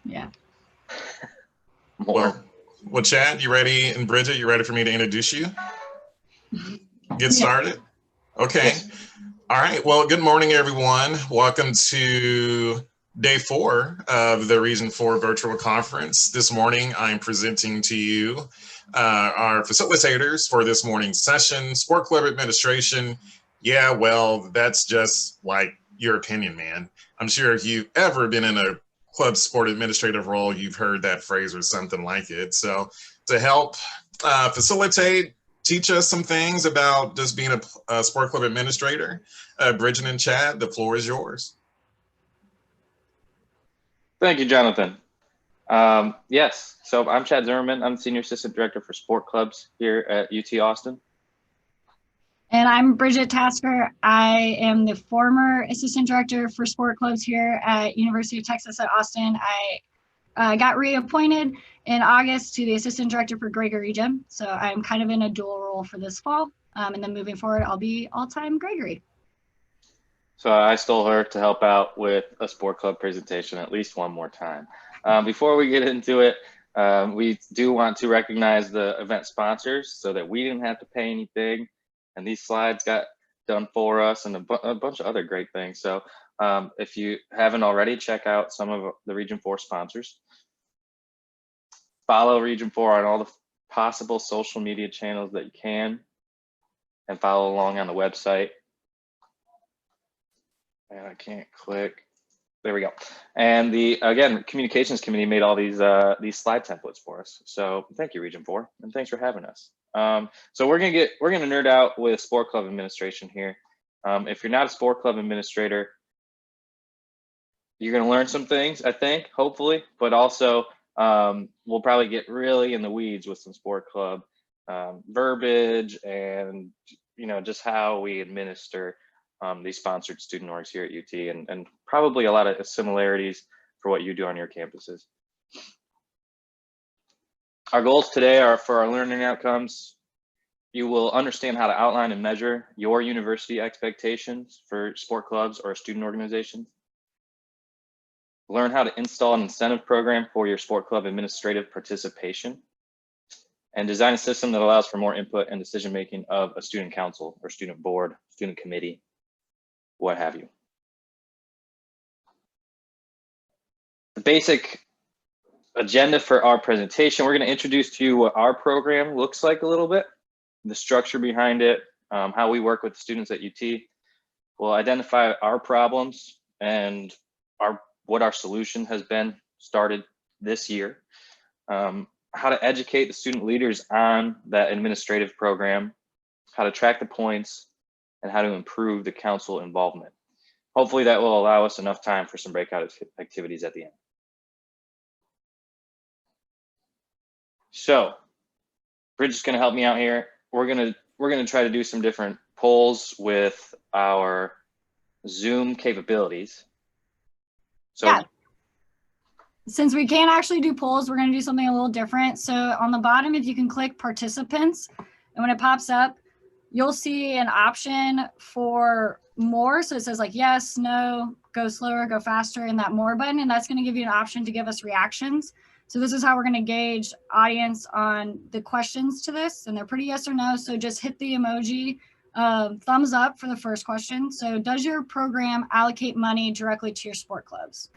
Yeah. More. Well, Chad, you ready? And Bridget, you ready for me to introduce you? Get started? Okay. Yes. All right. Well, good morning, everyone. Welcome to day 4 of the Region 4 virtual conference. This morning, I'm presenting to you our facilitators for this morning's session, Sport Club Administration. Yeah, well, that's just like your opinion, man. I'm sure if you've ever been in a club sport administrative role, you've heard that phrase or something like it. So to help facilitate, teach us some things about just being a sport club administrator, Bridget and Chad, the floor is yours. Thank you, Jonathan. Yes, so I'm Chad Zimmerman. I'm the Senior Assistant Director for Sport Clubs here at UT Austin. And I'm Bridget Tasker. I am the former Assistant Director for Sport Clubs here at University of Texas at Austin. I got reappointed in August to the Assistant Director for Gregory Gym. So I'm kind of in a dual role for this fall. And then moving forward, I'll be all-time Gregory. So I stole her to help out with a sport club presentation at least one more time. Before we get into it, we do want to recognize the event sponsors so that we didn't have to pay anything. And these slides got done for us and a bunch of other great things. So if you haven't already, check out some of the Region 4 sponsors. Follow Region 4 on all the possible social media channels that you can, and follow along on the website. And I can't click. There we go. And the communications committee made all these slide templates for us. So thank you, Region 4, and thanks for having us. So we're gonna nerd out with sport club administration here. If you're not a sport club administrator, you're gonna learn some things, I think, hopefully, but also we'll probably get really in the weeds with some sport club verbiage and just how we administer these sponsored student orgs here at UT, and probably a lot of similarities for what you do on your campuses. Our goals today are for our learning outcomes. You will understand how to outline and measure your university expectations for sport clubs or student organizations. Learn how to install an incentive program for your sport club administrative participation, and design a system that allows for more input and decision-making of a student council or student board, student committee, what have you. The basic agenda for our presentation, we're going to introduce to you what our program looks like a little bit, the structure behind it, how we work with students at UT. We'll identify our problems and what our solution has been started this year, how to educate the student leaders on that administrative program, how to track the points, and how to improve the council involvement. Hopefully that will allow us enough time for some breakout activities at the end. So Bridget's gonna help me out here. We're gonna try to do some different polls with our Zoom capabilities. So yeah. Since we can't actually do polls, we're gonna do something a little different. So on the bottom, if you can click participants, and when it pops up, you'll see an option for more. So it says like yes, no, go slower, go faster, and that more button. And that's going to give you an option to give us reactions. So this is how we're going to gauge audience on the questions to this. And they're pretty yes or no. So just hit the emoji thumbs up for the first question. So does your program allocate money directly to your sport clubs?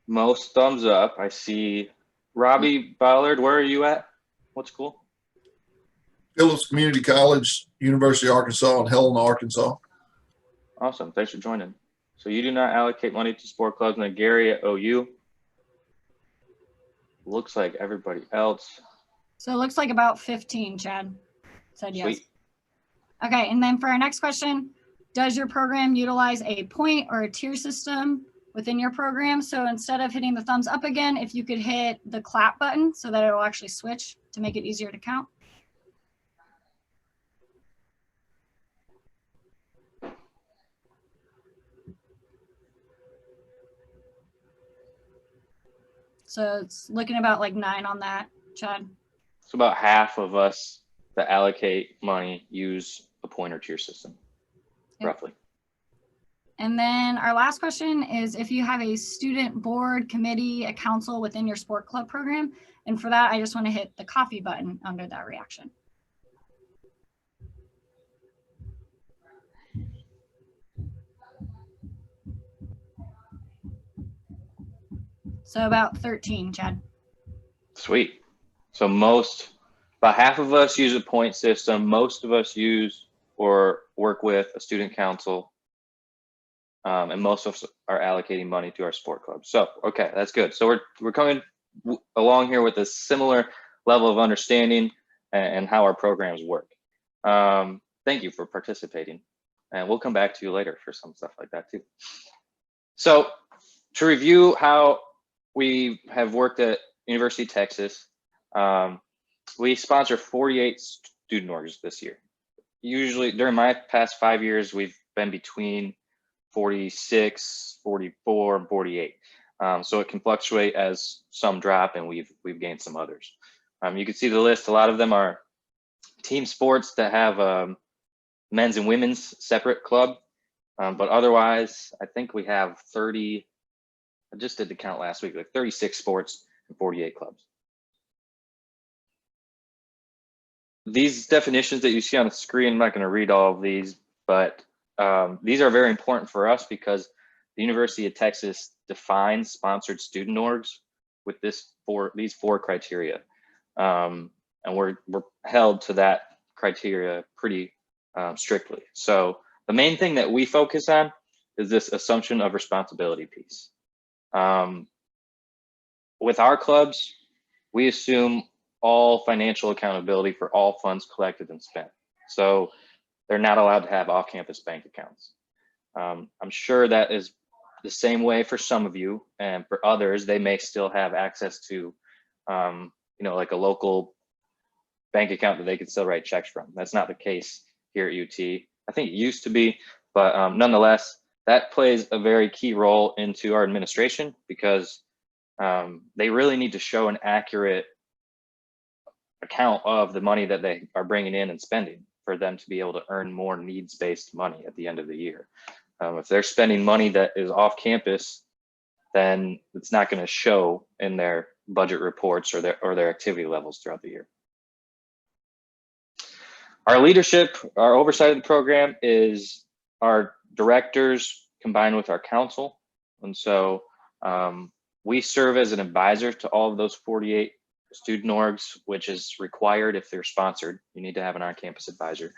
Most thumbs up. I see Robbie Ballard. Where are you at? What school? Phillips Community College, University of Arkansas in Helena, Arkansas. Awesome. Thanks for joining. So you do not allocate money to sport clubs. And Gary at OU. Looks like everybody else. So it looks like about 15, Chad said yes. Sweet. Okay, and then for our next question, does your program utilize a point or a tier system within your program? So instead of hitting the thumbs up again, if you could hit the clap button so that it will actually switch to make it easier to count. So it's looking about like 9 on that, Chad. So about half of us that allocate money use a pointer to your system, Yep. roughly. And then our last question is if you have a student board, committee, a council within your sport club program. And for that, I just want to hit the coffee button under that reaction. So about 13, Chad. Sweet. So about half of us use a point system. Most of us use or work with a student council. And most of us are allocating money to our sport club. So, okay, that's good. So we're coming along here with a similar level of understanding and how our programs work. Thank you for participating. And we'll come back to you later for some stuff like that too. So to review how we have worked at University of Texas, we sponsor 48 student orgs this year. Usually during my past 5 years, we've been between 46, 44, and 48. So it can fluctuate as some drop and we've gained some others. You can see the list. A lot of them are team sports that have men's and women's separate club. But otherwise, I think we have 30, I just did the count last week, like 36 sports and 48 clubs. These definitions that you see on the screen, I'm not going to read all of these, but these are very important for us because the University of Texas defines sponsored student orgs with these four criteria. And we're held to that criteria pretty strictly. So the main thing that we focus on is this assumption of responsibility piece. With our clubs, we assume all financial accountability for all funds collected and spent. So they're not allowed to have off-campus bank accounts. I'm sure that is the same way for some of you, and for others, they may still have access to, like a local bank account that they could still write checks from. That's not the case here at UT. I think it used to be, but nonetheless, that plays a very key role into our administration because they really need to show an accurate account of the money that they are bringing in and spending for them to be able to earn more needs-based money at the end of the year. If they're spending money that is off campus, then it's not going to show in their budget reports or their activity levels throughout the year. Our leadership, our oversight of the program is our directors combined with our council. And so we serve as an advisor to all of those 48 student orgs, which is required if they're sponsored. You need to have an on-campus advisor.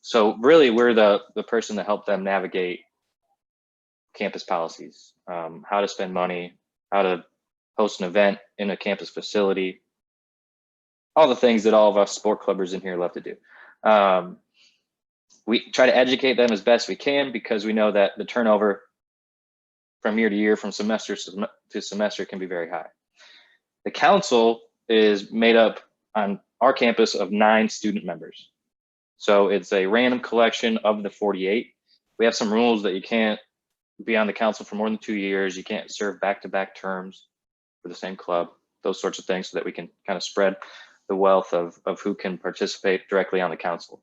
So really, we're the person to help them navigate campus policies, how to spend money, how to host an event in a campus facility, all the things that all of us sport clubbers in here love to do. We try to educate them as best we can because we know that the turnover from year to year, from semester to semester can be very high. The council is made up on our campus of 9 student members. So it's a random collection of the 48. We have some rules that you can't be on the council for more than 2 years. You can't serve back-to-back terms for the same club, those sorts of things so that we can kind of spread the wealth of who can participate directly on the council.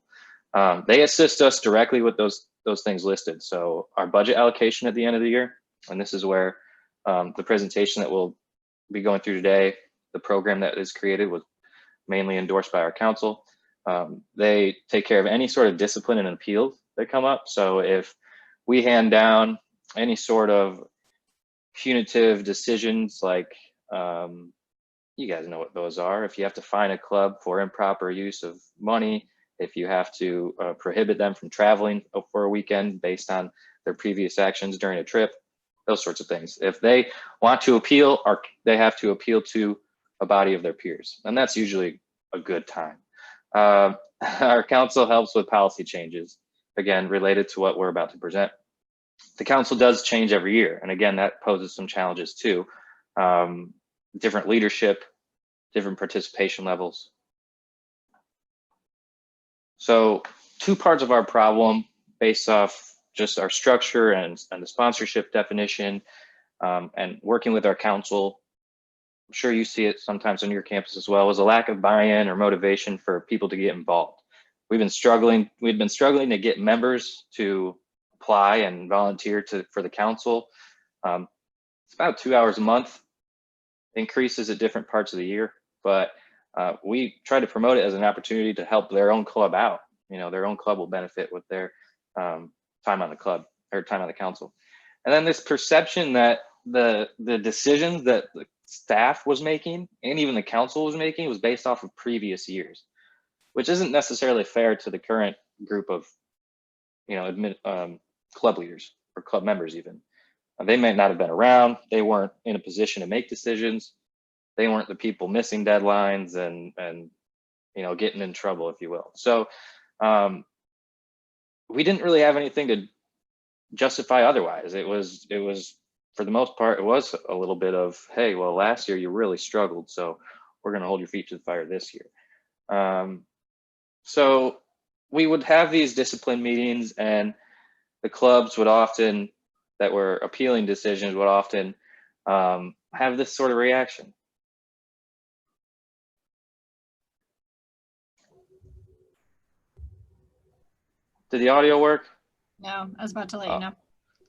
They assist us directly with those things listed. So our budget allocation at the end of the year, and this is where the presentation that we'll be going through today, the program that is created was mainly endorsed by our council. They take care of any sort of discipline and appeals that come up. So if we hand down any sort of punitive decisions, like you guys know what those are. If you have to fine a club for improper use of money, if you have to prohibit them from traveling for a weekend based on their previous actions during a trip, those sorts of things. If they want to appeal, they have to appeal to a body of their peers, and that's usually a good time. Our council helps with policy changes, again, related to what we're about to present. The council does change every year, and again, that poses some challenges too. Different leadership, different participation levels. So 2 parts of our problem based off just our structure and the sponsorship definition and working with our council. I'm sure you see it sometimes on your campus as well, was a lack of buy-in or motivation for people to get involved. We've been struggling to get members to apply and volunteer for the council. It's about 2 hours a month, increases at different parts of the year, but we try to promote it as an opportunity to help their own club out. Their own club will benefit with their time on the club or time on the council. And then this perception that the decisions that the staff was making and even the council was making was based off of previous years, which isn't necessarily fair to the current group of, club leaders or club members even. They might not have been around. They weren't in a position to make decisions. They weren't the people missing deadlines and getting in trouble, if you will. So we didn't really have anything to justify otherwise. It was for the most part, it was a little bit of, hey, well, last year you really struggled, so we're going to hold your feet to the fire this year. So we would have these discipline meetings, and the clubs would often, that were appealing decisions, would often have this sort of reaction. Did the audio work? No, I was about to let you know.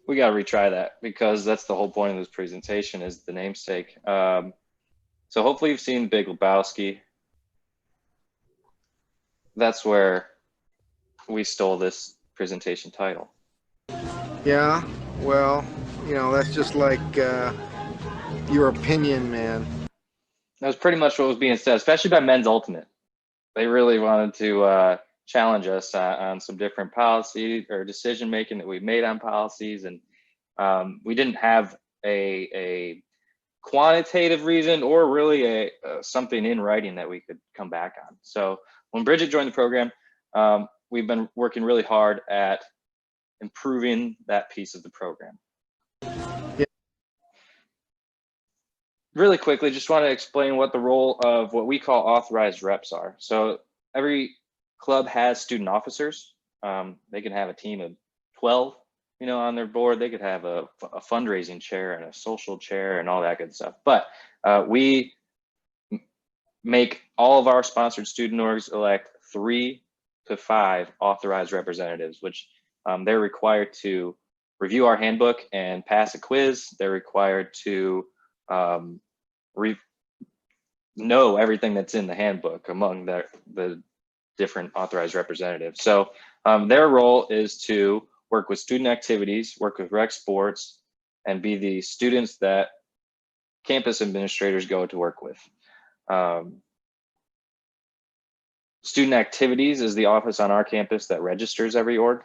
We got to retry that, because that's the whole point of this presentation, is the namesake. So hopefully you've seen Big Lebowski. That's where we stole this presentation title. Yeah, well, that's just like your opinion, man. That was pretty much what was being said, especially by Men's Ultimate. They really wanted to challenge us on some different policy or decision making that we made on policies, and we didn't have a quantitative reason or really something in writing that we could come back on. So when Bridget joined the program, we've been working really hard at improving that piece of the program. Yeah. Really quickly, just want to explain what the role of what we call authorized reps are. So every club has student officers. They can have a team of 12, on their board. They could have a fundraising chair and a social chair and all that good stuff. But we make all of our sponsored student orgs elect 3 to 5 authorized representatives, which they're required to review our handbook and pass a quiz. They're required to know everything that's in the handbook among the different authorized representatives. So their role is to work with student activities, work with rec sports, and be the students that campus administrators go to work with. Student activities is the office on our campus that registers every org.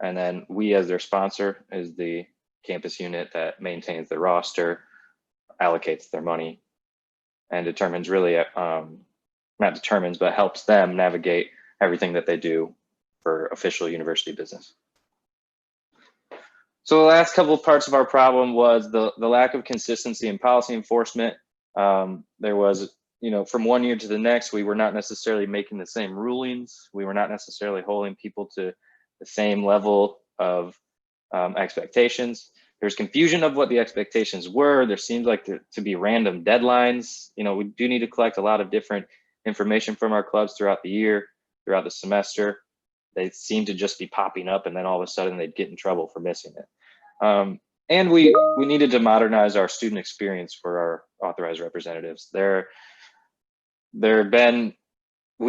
And then we, as their sponsor, is the campus unit that maintains the roster, allocates their money, and determines really, not determines, but helps them navigate everything that they do for official university business. So the last couple of parts of our problem was the lack of consistency in policy enforcement. There was, from one year to the next, we were not necessarily making the same rulings. We were not necessarily holding people to the same level of expectations. There's confusion of what the expectations were. There seems like to be random deadlines. We do need to collect a lot of different information from our clubs throughout the year, throughout the semester. They seem to just be popping up, and then all of a sudden they'd get in trouble for missing it. And we needed to modernize our student experience for our authorized representatives. We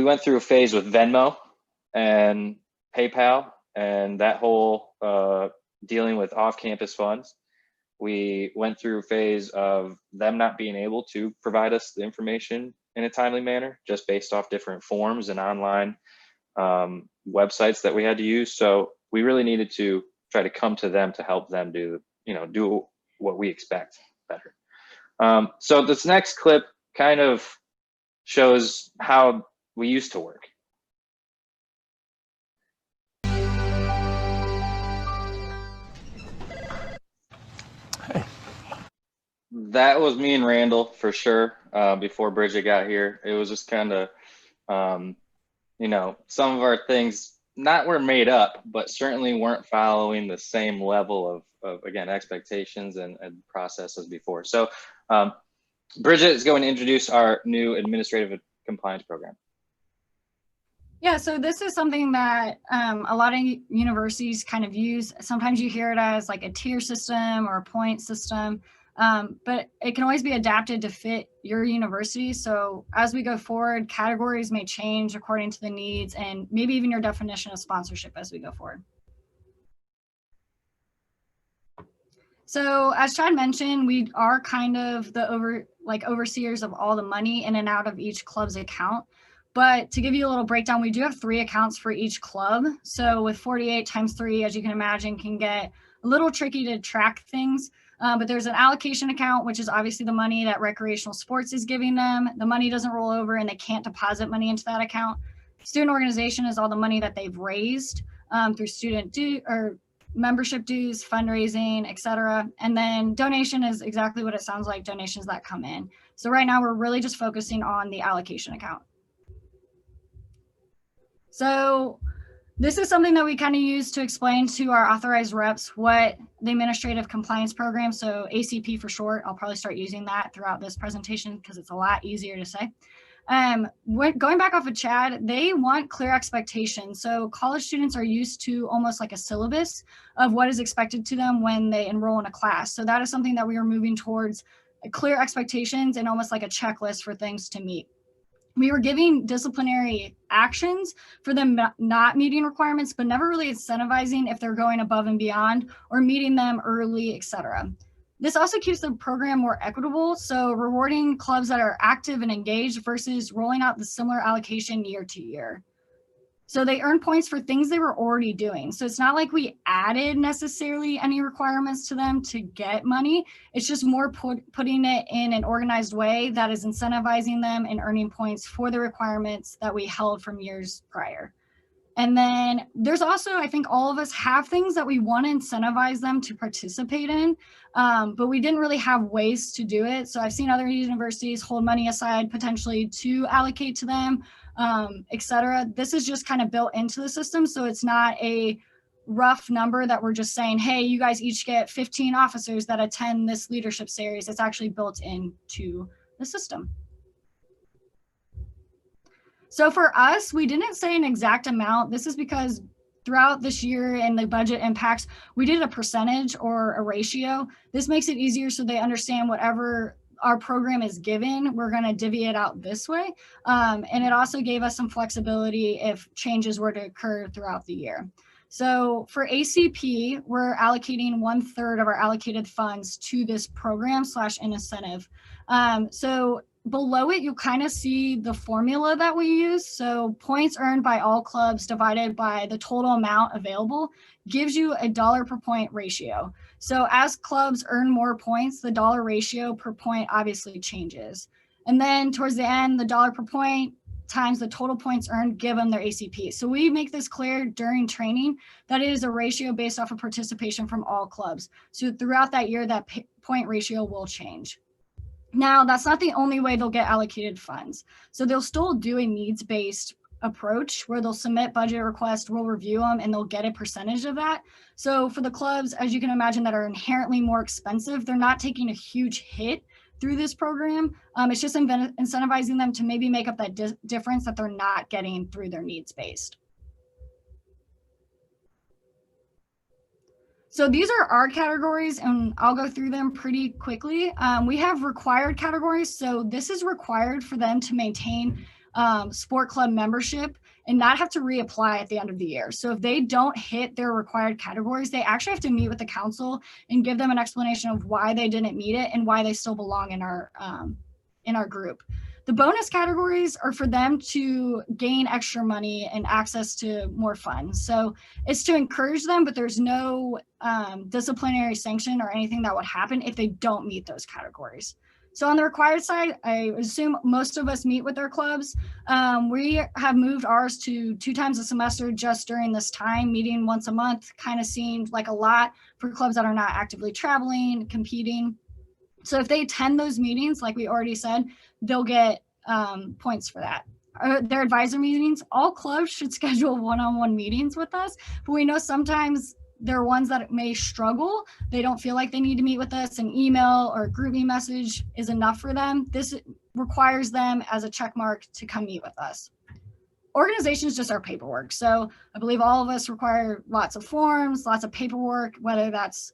went through a phase with Venmo and PayPal and that whole dealing with off-campus funds. We went through a phase of them not being able to provide us the information in a timely manner, just based off different forms and online websites that we had to use. So we really needed to try to come to them to help them do what we expect better. So this next clip kind of shows how we used to work. That was me and Randall for sure. Before Bridget got here, it was just kind of, some of our things were made up, but certainly weren't following the same level of again, expectations and process as before. So Bridget is going to introduce our new administrative compliance program. Yeah, so this is something that a lot of universities kind of use. Sometimes you hear it as like a tier system or a point system, but it can always be adapted to fit your university. So as we go forward, categories may change according to the needs and maybe even your definition of sponsorship as we go forward. So as Chad mentioned, we are kind of the overseers of all the money in and out of each club's account. But to give you a little breakdown, we do have 3 accounts for each club. So with 48 times 3, as you can imagine, can get a little tricky to track things. But there's an allocation account, which is obviously the money that recreational sports is giving them. The money doesn't roll over and they can't deposit money into that account. Student organization is all the money that they've raised through student due or membership dues, fundraising, etc. And then donation is exactly what it sounds like, donations that come in. So right now we're really just focusing on the allocation account. So this is something that we kind of use to explain to our authorized reps what the administrative compliance program, so ACP for short, I'll probably start using that throughout this presentation because it's a lot easier to say. Going back off of Chad, they want clear expectations. So college students are used to almost like a syllabus of what is expected to them when they enroll in a class. So that is something that we are moving towards, clear expectations and almost like a checklist for things to meet. We were giving disciplinary actions for them not meeting requirements, but never really incentivizing if they're going above and beyond or meeting them early, etc. This also keeps the program more equitable, so rewarding clubs that are active and engaged versus rolling out the similar allocation year to year. So they earn points for things they were already doing. So it's not like we added necessarily any requirements to them to get money. It's just more putting it in an organized way that is incentivizing them and earning points for the requirements that we held from years prior. And then there's also, I think all of us have things that we want to incentivize them to participate in, but we didn't really have ways to do it. So I've seen other universities hold money aside potentially to allocate to them, etc. This is just kind of built into the system. So it's not a rough number that we're just saying, hey, you guys each get 15 officers that attend this leadership series. It's actually built into the system. So for us, we didn't say an exact amount. This is because throughout this year and the budget impacts, we did a percentage or a ratio. This makes it easier so they understand whatever our program is given, we're going to divvy it out this way. And it also gave us some flexibility if changes were to occur throughout the year. So for ACP, we're allocating 1/3 of our allocated funds to this program / incentive. So below it, you'll kind of see the formula that we use. So points earned by all clubs divided by the total amount available gives you a dollar per point ratio. So as clubs earn more points, the dollar ratio per point obviously changes. And then towards the end, the dollar per point times the total points earned give them their ACP. So we make this clear during training that it is a ratio based off of participation from all clubs. So throughout that year, that point ratio will change. Now, that's not the only way they'll get allocated funds. So they'll still do a needs-based approach where they'll submit budget requests, we'll review them, and they'll get a percentage of that. So for the clubs, as you can imagine, that are inherently more expensive, they're not taking a huge hit through this program. It's just incentivizing them to maybe make up that difference that they're not getting through their needs-based. So these are our categories, and I'll go through them pretty quickly. We have required categories. So this is required for them to maintain sport club membership and not have to reapply at the end of the year. So if they don't hit their required categories, they actually have to meet with the council and give them an explanation of why they didn't meet it and why they still belong in our group. The bonus categories are for them to gain extra money and access to more funds. So it's to encourage them, but there's no disciplinary sanction or anything that would happen if they don't meet those categories. So on the required side, I assume most of us meet with their clubs. We have moved ours to 2 times a semester just during this time. Meeting once a month kind of seemed like a lot for clubs that are not actively traveling, competing. So if they attend those meetings, like we already said, they'll get points for that. Their advisor meetings, all clubs should schedule one-on-one meetings with us, but we know sometimes there are ones that may struggle. They don't feel like they need to meet with us. An email or a group me message is enough for them. This requires them as a check mark to come meet with us. Organization is just our paperwork. So I believe all of us require lots of forms, lots of paperwork, whether that's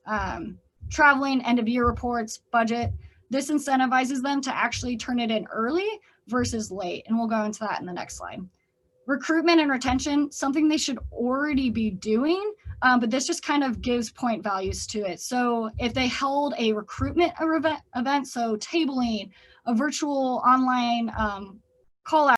traveling, end of year reports, budget. This incentivizes them to actually turn it in early versus late. And we'll go into that in the next slide. Recruitment and retention, something they should already be doing, but this just kind of gives point values to it. So if they held a recruitment event, so tabling, a virtual online call out,